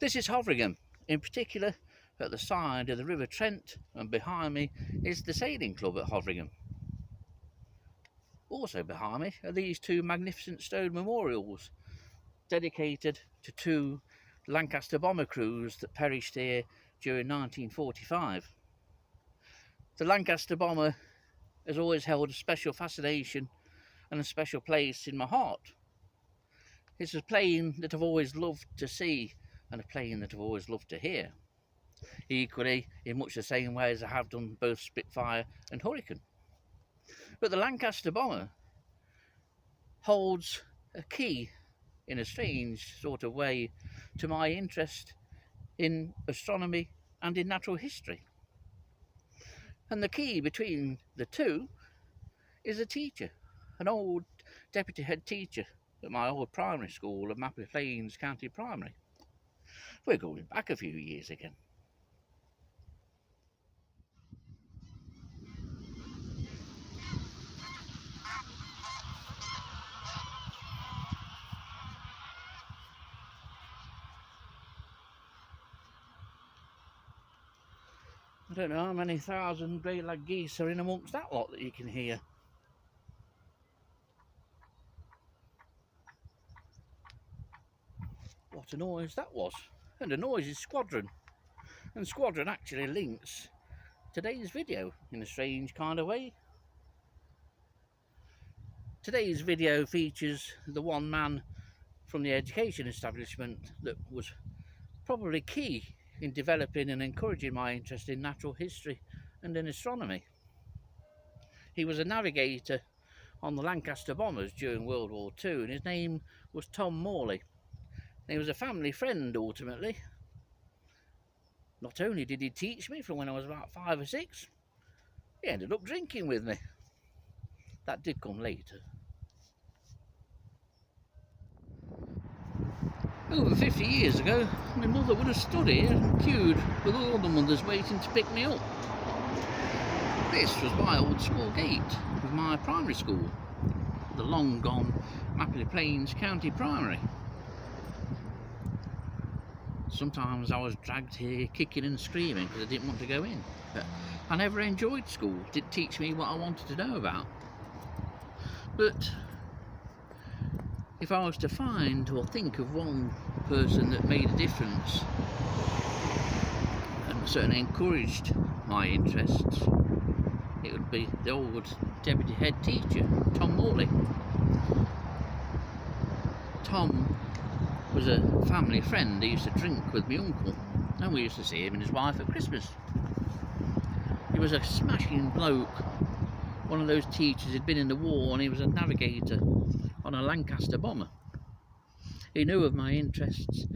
This is Hoveringham, in particular at the side of the River Trent, and behind me is the sailing club at Hoveringham. Also behind me are these two magnificent stone memorials dedicated to two Lancaster bomber crews that perished here during 1945. The Lancaster bomber has always held a special fascination and a special place in my heart. It's a plane that I've always loved to see and a plane that I've always loved to hear. Equally, in much the same way as I have done both Spitfire and Hurricane. But the Lancaster bomber holds a key, in a strange sort of way, to my interest in astronomy and in natural history. And the key between the two is a teacher, an old deputy head teacher at my old primary school of Mapley Plains County Primary. We're going back a few years again. I don't know how many thousand grey-lag geese are in amongst that lot that you can hear. What a noise that was. And the noise is Squadron. And Squadron actually links today's video in a strange kind of way. Today's video features the one man from the education establishment that was probably key in developing and encouraging my interest in natural history and in astronomy. He was a navigator on the Lancaster bombers during World War II, and his name was Tom Morley. He was a family friend ultimately. Not only did he teach me from when I was about 5 or 6, he ended up drinking with me. That did come later. Over 50 years ago, my mother would have stood here and queued with all the mothers waiting to pick me up. This was my old school gate of my primary school, the long gone Mapley Plains County Primary. Sometimes I was dragged here kicking and screaming because I didn't want to go in, but I never enjoyed school. It didn't teach me what I wanted to know about. But if I was to find or think of one person that made a difference and certainly encouraged my interests, it would be the old deputy head teacher, Tom Morley. Tom was a family friend. He used to drink with my uncle, and we used to see him and his wife at Christmas. He was a smashing bloke, one of those teachers who'd been in the war, and he was a navigator on a Lancaster bomber. He knew of my interests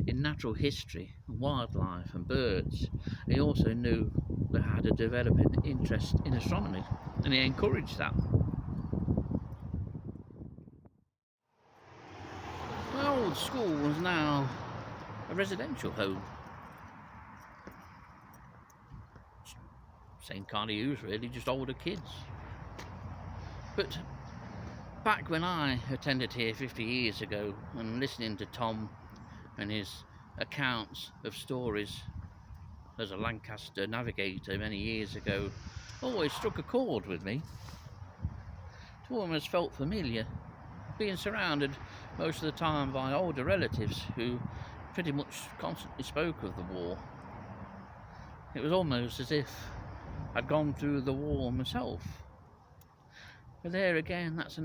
in natural history, and wildlife and birds. He also knew that I had a developing interest in astronomy, and he encouraged that. My old school was now a residential home. Same kind of use really, just older kids. But back when I attended here 50 years ago, and listening to Tom and his accounts of stories as a Lancaster navigator many years ago, always struck a chord with me. It almost felt familiar, being surrounded most of the time by older relatives who pretty much constantly spoke of the war. It was almost as if I'd gone through the war myself. But there again, that's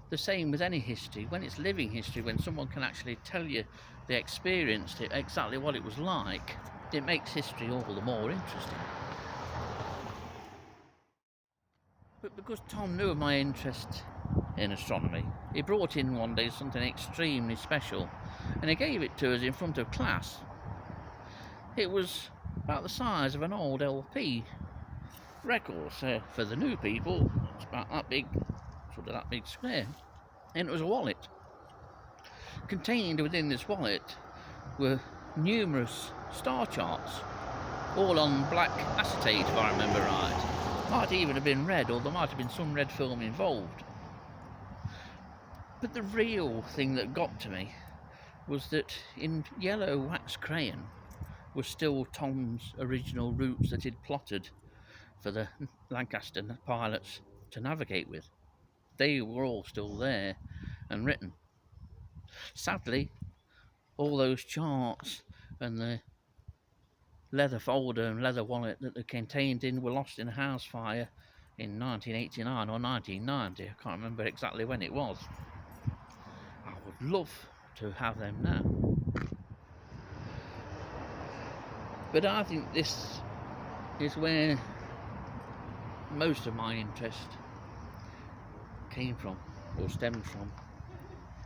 the same with any history. When it's living history, when someone can actually tell you they experienced it, exactly what it was like, it makes history all the more interesting. But because Tom knew of my interest in astronomy, he brought in one day something extremely special, and he gave it to us in front of class. It was about the size of an old LP record, so for the new people, it's about that big, sort of that big square, and it was a wallet. Contained within this wallet were numerous star charts, all on black acetate if I remember right. Might even have been red, or there might have been some red film involved. But the real thing that got to me was that in yellow wax crayon was still Tom's original routes that he'd plotted for the Lancaster pilots to navigate with. They were all still there and written. Sadly, all those charts and the leather folder and leather wallet that they contained in were lost in a house fire in 1989 or 1990. I can't remember exactly when it was. I would love to have them now. But I think this is where most of my interest came from, or stemmed from.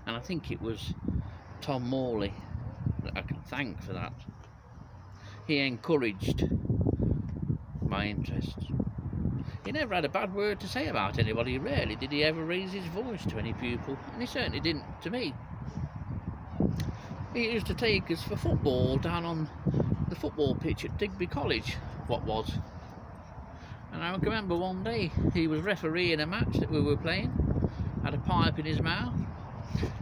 And I think it was Tom Morley that I can thank for that. He encouraged my interest. He never had a bad word to say about anybody. Rarely did he ever raise his voice to any pupil, and he certainly didn't to me. He used to take us for football down on the football pitch at Digby College, what was. And I can remember one day he was refereeing a match that we were playing, had a pipe in his mouth,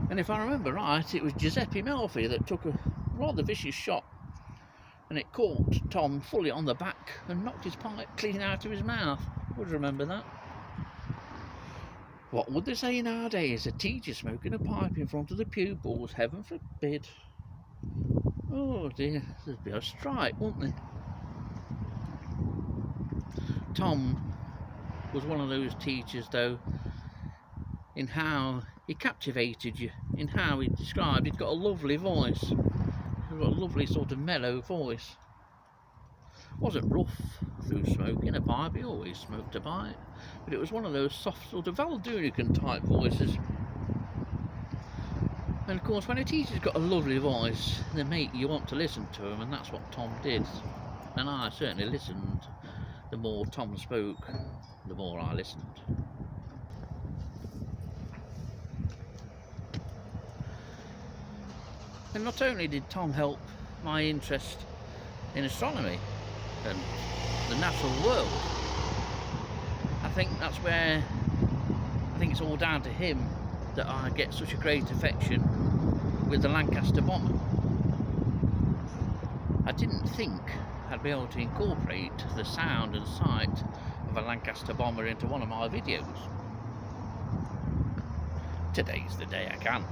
and if I remember right, it was Giuseppe Melfi that took a rather vicious shot, and it caught Tom fully on the back and knocked his pipe clean out of his mouth. I would remember that. What would they say nowadays? A teacher smoking a pipe in front of the pupils? Heaven forbid. Oh dear, there'd be a strike, wouldn't there? Tom was one of those teachers, though, in how he captivated you, in how he described. He'd got a lovely voice. He'd got a lovely sort of mellow voice. Wasn't rough through smoking a pipe. He always smoked a pipe, but it was one of those soft sort of Valdunican type voices. And of course, when a teacher's got a lovely voice, they make you want to listen to him, and that's what Tom did. And I certainly listened. The more Tom spoke, the more I listened. And not only did Tom help my interest in astronomy and the natural world, I think that's where I think it's all down to him that I get such a great affection with the Lancaster bomber. I didn't think I'd be able to incorporate the sound and sight of a Lancaster bomber into one of my videos. Today's the day I can.